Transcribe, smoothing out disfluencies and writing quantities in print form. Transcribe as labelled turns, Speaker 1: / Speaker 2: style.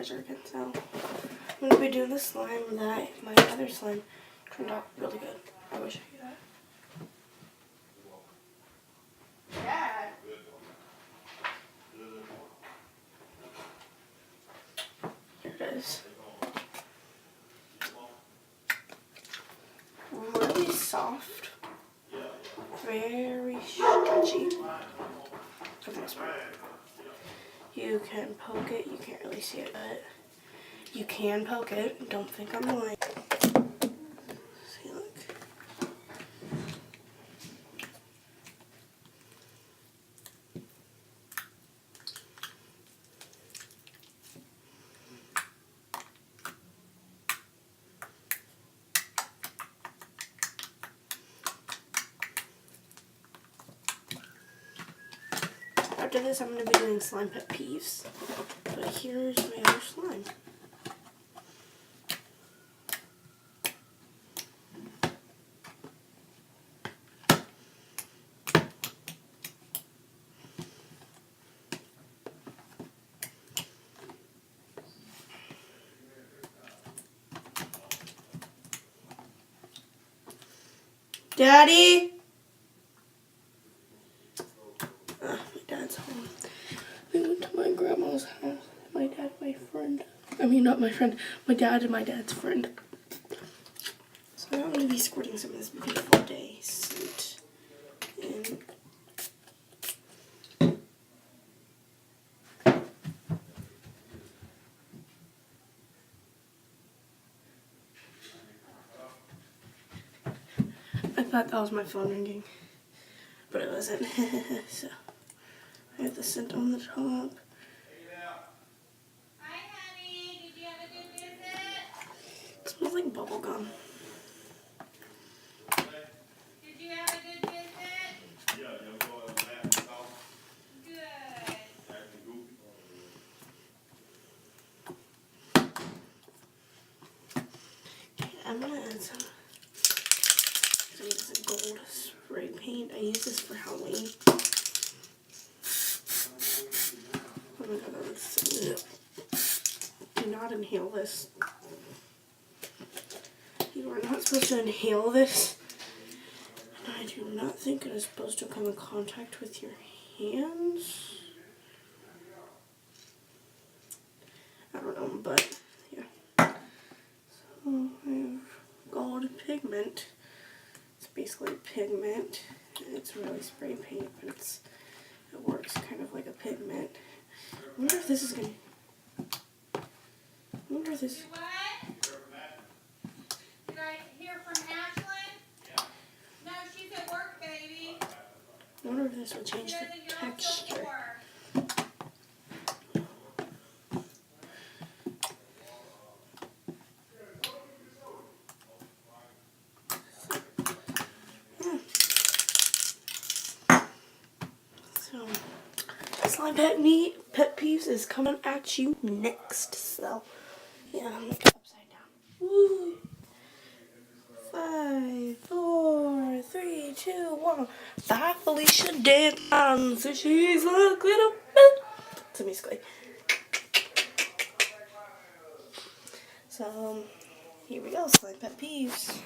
Speaker 1: moisturizer again. So I'm going to be doing the slime that my other slime turned out really good. I will show you that. Dad. Here it is. Really soft. Very stretchy. For the most part. You can poke it. You can't really see it, but you can poke it. Don't think I'm lying. See, look. After this, I'm going to be doing slime pet peeves. But here's my other slime. Daddy? My dad's home. We went to my grandma's house. My dad, my friend. I mean, not my friend. My dad and my dad's friend. So now I'm going to be squirting some of this beautiful day scent in. I thought that was my phone ringing, but it wasn't. So I have the scent on the top.
Speaker 2: Hi, honey. Did you have a good visit?
Speaker 1: It smells like bubble gum.
Speaker 2: Did you have a good visit?
Speaker 3: Yeah, you'll go on that house.
Speaker 2: Good.
Speaker 1: I'm gonna add some. This is gold spray paint. I use this for Halloween. Oh my god, that looks so good. Do not inhale this. You are not supposed to inhale this. And I do not think it is supposed to come in contact with your hands. I don't know, but yeah. So I have gold pigment. It's basically pigment. It's really spray paint, but it works kind of like a pigment. I wonder if this is gonna. I wonder if this.
Speaker 2: What? Did I hear from Ashlyn? Yeah. No, she's at work, baby.
Speaker 1: I wonder if this will change
Speaker 2: She
Speaker 1: the
Speaker 2: doesn't get off till
Speaker 1: texture.
Speaker 2: 4.
Speaker 1: So, slime pet peeves is coming at you next. So, yeah, I'm gonna go upside down. Woo! 5, 4, 3, 2, 1. Bye, Felicia dance. She's a little bit. So basically. So, here we go. Slime pet peeves.